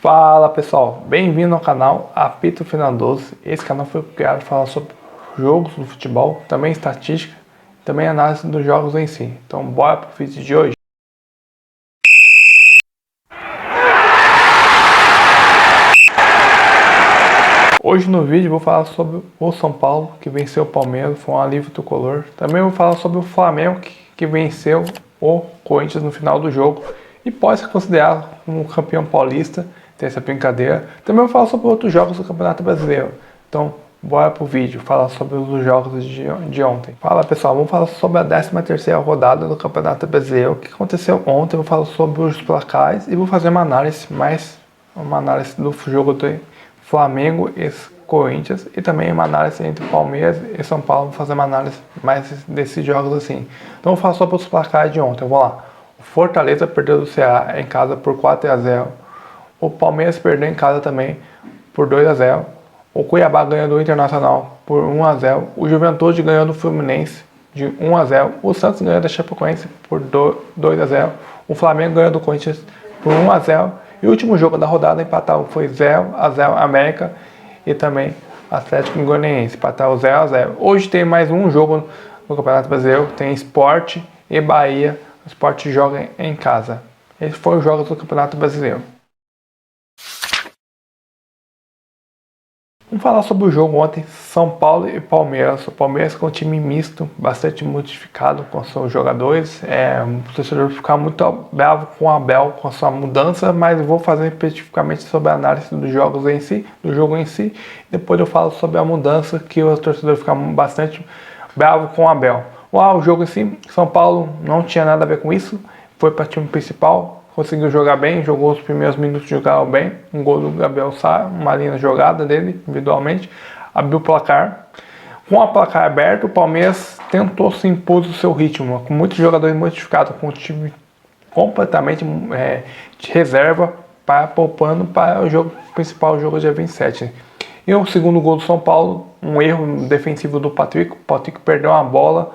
Fala pessoal, bem-vindo ao canal Apito Final 12. Esse canal foi criado para falar sobre jogos do futebol, também estatística, também análise dos jogos em si. Então bora pro vídeo de hoje. Hoje no vídeo vou falar sobre o São Paulo, que venceu o Palmeiras, foi um alívio tricolor. Também vou falar sobre o Flamengo, que venceu o Corinthians no final do jogo e pode ser considerado como campeão paulista. Tem essa brincadeira. Também vou falar sobre outros jogos do Campeonato Brasileiro. Então, bora pro vídeo, falar sobre os jogos de ontem. Fala pessoal, vamos falar sobre a 13ª rodada do Campeonato Brasileiro. O que aconteceu ontem, eu vou falar sobre os placares e vou fazer uma análise do jogo do Flamengo e Corinthians e também uma análise entre Palmeiras e São Paulo. Vou fazer uma análise mais desses jogos assim. Então, vou falar sobre os placares de ontem. Vamos lá. O Fortaleza perdeu do Ceará em casa por 4-0. O Palmeiras perdeu em casa também por 2-0. O Cuiabá ganhou do Internacional por 1-0. O Juventude ganhou do Fluminense de 1-0. O Santos ganhou da Chapecoense por 2-0. O Flamengo ganhou do Corinthians por 1-0. E o último jogo da rodada empatado foi 0-0 América e também Atlético Goianiense, empataram 0-0. Hoje tem mais um jogo no Campeonato Brasileiro, tem Sport e Bahia. O Sport joga em casa. Esses foram os jogos do Campeonato Brasileiro. Vamos falar sobre o jogo ontem, São Paulo e Palmeiras. O Palmeiras com um time misto, bastante modificado com seus jogadores. O torcedor ficar muito bravo com o Abel, com a sua mudança, mas eu vou fazer especificamente sobre a análise dos jogos em si, do jogo em si. Depois eu falo sobre a mudança, que o torcedor fica bastante bravo com o Abel. O jogo em si, São Paulo não tinha nada a ver com isso, foi para o time principal. Conseguiu jogar bem, jogou os primeiros minutos, jogava bem. Um gol do Gabriel Sá, uma linda jogada dele, individualmente. Abriu o placar. Com o placar aberto, o Palmeiras tentou se impor o seu ritmo, com muitos jogadores modificados, com o time completamente de reserva, poupando para o jogo principal, o jogo dia 27. E o segundo gol do São Paulo, um erro defensivo do Patrick. O Patrick perdeu uma bola,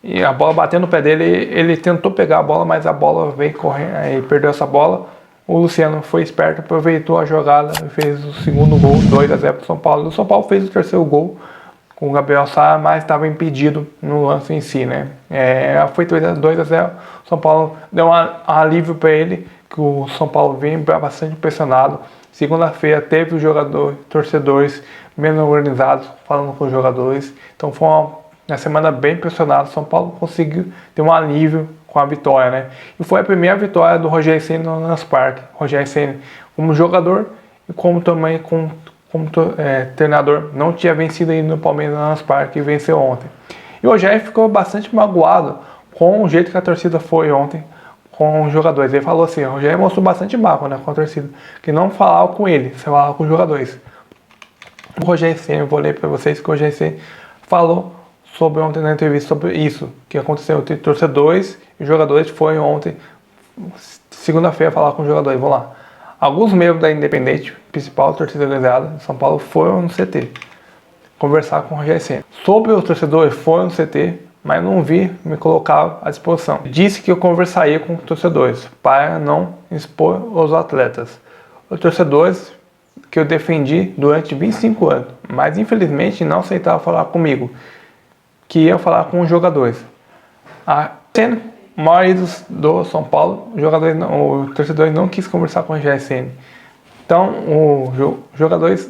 e a bola bateu no pé dele, ele tentou pegar a bola, mas a bola veio correndo e perdeu essa bola. O Luciano foi esperto, aproveitou a jogada e fez o segundo gol, 2-0 para o São Paulo. O São Paulo fez o terceiro gol com o Gabriel Sá, mas estava impedido no lance em si, né? Foi 2-0. O São Paulo deu um alívio para ele, que o São Paulo vinha bastante pressionado. Segunda-feira teve os torcedores menos organizados, falando com os jogadores. Então foi na semana bem pressionado, São Paulo conseguiu ter um alívio com a vitória, né? E foi a primeira vitória do Rogério Ceni no Allianz Parque. Rogério Ceni como jogador e como também como treinador, não tinha vencido ainda no Palmeiras no Allianz Parque e venceu ontem. E o Rogério ficou bastante magoado com o jeito que a torcida foi ontem com os jogadores. Ele falou assim, o Rogério mostrou bastante mágoa, né, com a torcida, que não falava com ele, você falava com os jogadores. O Rogério Ceni, eu vou ler para vocês que o Rogério Ceni falou sobre ontem na entrevista sobre isso, que aconteceu entre torcedores e jogadores. Foi ontem, segunda-feira, falar com os jogadores. Vamos lá. Alguns membros da Independente, principal torcida organizada de São Paulo, foram no CT conversar com o Rogério Ceni. Sobre os torcedores, foram no CT, mas não vi me colocar à disposição. Disse que eu conversaria com os torcedores para não expor os atletas. Os torcedores que eu defendi durante 25 anos, mas infelizmente não aceitaram falar comigo, que ia falar com os jogadores. A maioria do São Paulo, os torcedores não quis conversar com o Rogério Ceni. Então,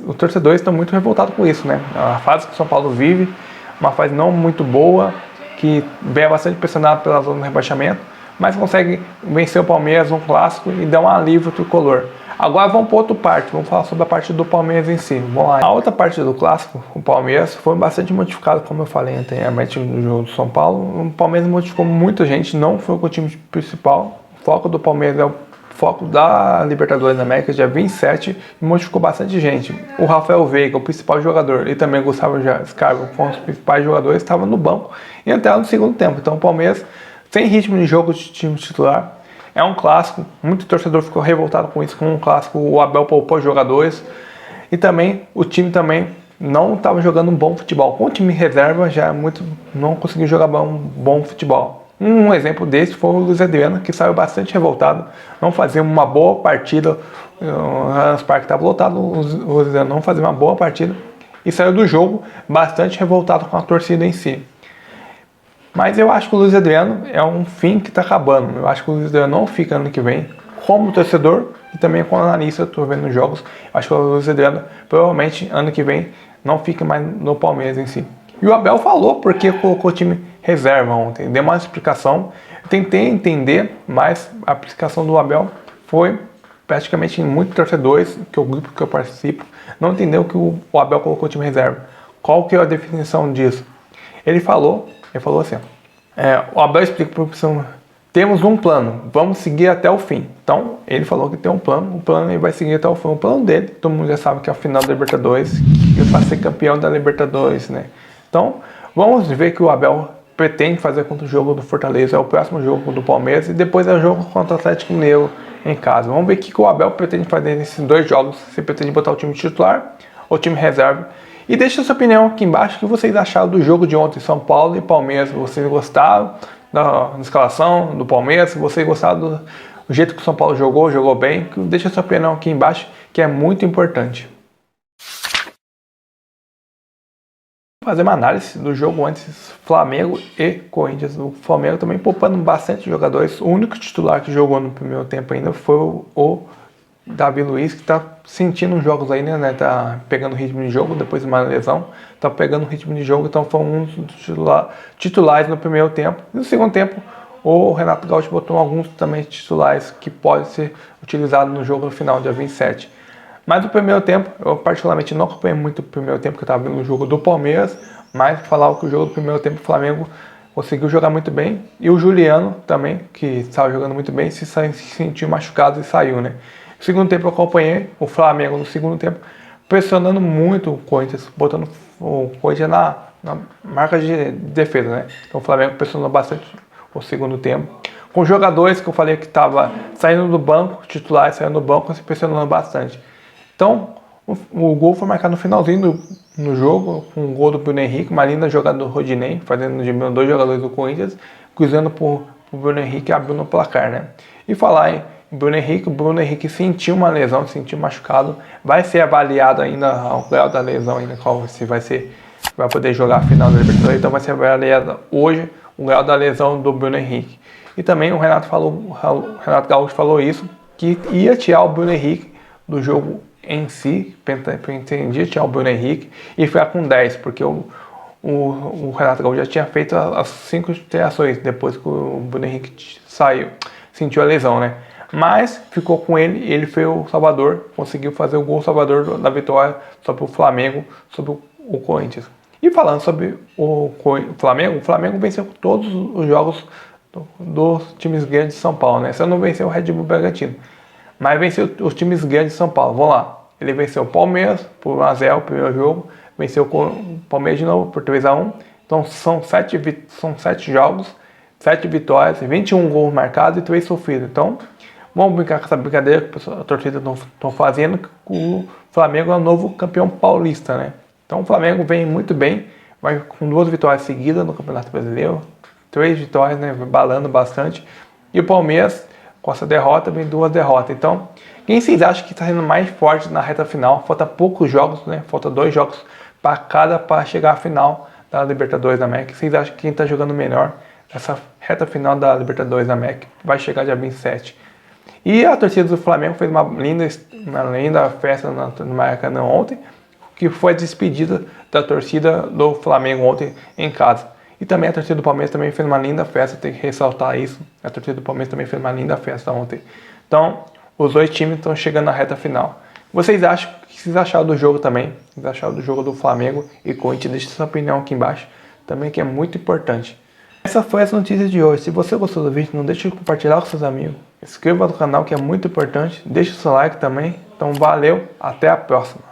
os torcedores estão muito revoltados com isso, né? A fase que o São Paulo vive, uma fase não muito boa, que vem bastante pressionado pela zona de rebaixamento, mas consegue vencer o Palmeiras no clássico e dar um alívio tricolor. Agora vamos para outra parte, vamos falar sobre a parte do Palmeiras em si. Vamos lá. A outra parte do clássico, o Palmeiras, foi bastante modificado, como eu falei anteriormente no jogo do São Paulo. O Palmeiras modificou muita gente, não foi com o time principal. O foco do Palmeiras é o foco da Libertadores da América, dia 27, e modificou bastante gente. O Rafael Veiga, o principal jogador, e também o Gustavo Scarpa, com os principais jogadores, estavam no banco e entraram no segundo tempo. Então o Palmeiras, sem ritmo de jogo de time titular. É um clássico, muito torcedor ficou revoltado com isso, com um clássico, o Abel poupou jogadores e também o time também não estava jogando um bom futebol. Com o time reserva já não conseguiu jogar um bom futebol. Um exemplo desse foi o Luiz Adriano, que saiu bastante revoltado, não fazia uma boa partida, o Allianz Parque estava lotado, o Luiz Adriano não fazia uma boa partida e saiu do jogo bastante revoltado com a torcida em si. Mas eu acho que o Luiz Adriano é um fim que está acabando. Eu acho que o Luiz Adriano não fica ano que vem, como torcedor e também como analista, estou vendo os jogos. Eu acho que o Luiz Adriano provavelmente ano que vem não fica mais no Palmeiras em si. E o Abel falou porque colocou o time reserva ontem, deu uma explicação. Eu tentei entender, mas a explicação do Abel foi praticamente muitos torcedores, que é o grupo que eu participo, não entendeu que o Abel colocou o time reserva. Qual que é a definição disso? Ele falou assim, o Abel explica para o professor, temos um plano, vamos seguir até o fim. Então, ele falou que tem um plano, o plano ele vai seguir até o fim. O plano dele, todo mundo já sabe que é a final da Libertadores, que vai ser campeão da Libertadores, né? Então, vamos ver que o Abel pretende fazer contra o jogo do Fortaleza, é o próximo jogo do Palmeiras, e depois é o jogo contra o Atlético Mineiro em casa. Vamos ver o que o Abel pretende fazer nesses dois jogos, se pretende botar o time titular ou o time reserva. E deixa sua opinião aqui embaixo, o que vocês acharam do jogo de ontem, São Paulo e Palmeiras. Vocês gostaram da escalação do Palmeiras? Vocês gostaram do jeito que o São Paulo jogou bem? Deixa sua opinião aqui embaixo, que é muito importante. Fazer uma análise do jogo antes Flamengo e Corinthians. O Flamengo também poupando bastante jogadores. O único titular que jogou no primeiro tempo ainda foi o Davi Luiz, que tá sentindo os jogos aí, né? Tá pegando ritmo de jogo depois de uma lesão. Tá pegando ritmo de jogo, então foi um dos titulares no primeiro tempo. E no segundo tempo, o Renato Gaúcho botou alguns também titulares que podem ser utilizados no jogo no final, dia 27. Mas no primeiro tempo, eu particularmente não acompanhei muito o primeiro tempo, porque eu estava vendo o jogo do Palmeiras, mas falava que o jogo do primeiro tempo o Flamengo conseguiu jogar muito bem. E o Juliano também, que estava jogando muito bem, se sentiu machucado e saiu, né? No segundo tempo eu acompanhei o Flamengo no segundo tempo, pressionando muito o Corinthians, botando o Corinthians na marca de defesa, né? Então o Flamengo pressionou bastante o segundo tempo. Com jogadores que eu falei que estava saindo do banco, titulares saindo do banco, se pressionando bastante. Então, o gol foi marcado no finalzinho no jogo, com um gol do Bruno Henrique, uma linda jogada do Rodinei, fazendo de meio dois jogadores do Corinthians, cruzando pro Bruno Henrique e abriu no placar, né? E falar em Bruno Henrique, o Bruno Henrique sentiu uma lesão, sentiu machucado, vai ser avaliado ainda o grau da lesão, ainda qual se vai poder jogar a final da Libertadores, então vai ser avaliado hoje o grau da lesão do Bruno Henrique. E também o Renato Gaúcho falou isso, que ia tirar o Bruno Henrique do jogo em si, pretendia tirar o Bruno Henrique e ficar com 10, porque o Renato Gaúcho já tinha feito as 5 alterações depois que o Bruno Henrique saiu, sentiu a lesão, né? Mas ficou com ele foi o salvador, conseguiu fazer o gol salvador da vitória sobre o Flamengo, sobre o Corinthians. E falando sobre o Flamengo venceu todos os jogos dos times grandes de São Paulo, né? Só não venceu o Red Bull Bragantino, mas venceu os times grandes de São Paulo. Vamos lá. Ele venceu o Palmeiras por 1-0 o primeiro jogo. Venceu o Palmeiras de novo por 3-1. Então são 7 jogos, 7 vitórias, 21 gols marcados e 3 sofridos. Então vamos brincar com essa brincadeira que a torcida estão fazendo, que o Flamengo é o novo campeão paulista, né? Então o Flamengo vem muito bem, vai com 2 vitórias seguidas no Campeonato Brasileiro, 3 vitórias, né? Balando bastante. E o Palmeiras, com essa derrota, vem 2 derrotas. Então, quem vocês acham que está sendo mais forte na reta final? Falta poucos jogos, né? Falta 2 jogos para chegar à final da Libertadores da América. Vocês acham que quem está jogando melhor nessa reta final da Libertadores da América vai chegar dia 27? E a torcida do Flamengo fez uma linda festa no Maracanã ontem, que foi a despedida da torcida do Flamengo ontem em casa. E também a torcida do Palmeiras também fez uma linda festa, tem que ressaltar isso. A torcida do Palmeiras também fez uma linda festa ontem. Então, os 2 times estão chegando na reta final. O que vocês acharam do jogo também? O que vocês acharam do jogo do Flamengo e Corinthians? Deixe sua opinião aqui embaixo, também que é muito importante. Essa foi as notícias de hoje. Se você gostou do vídeo, não deixe de compartilhar com seus amigos. Inscreva no canal que é muito importante. Deixe o seu like também. Então valeu, até a próxima.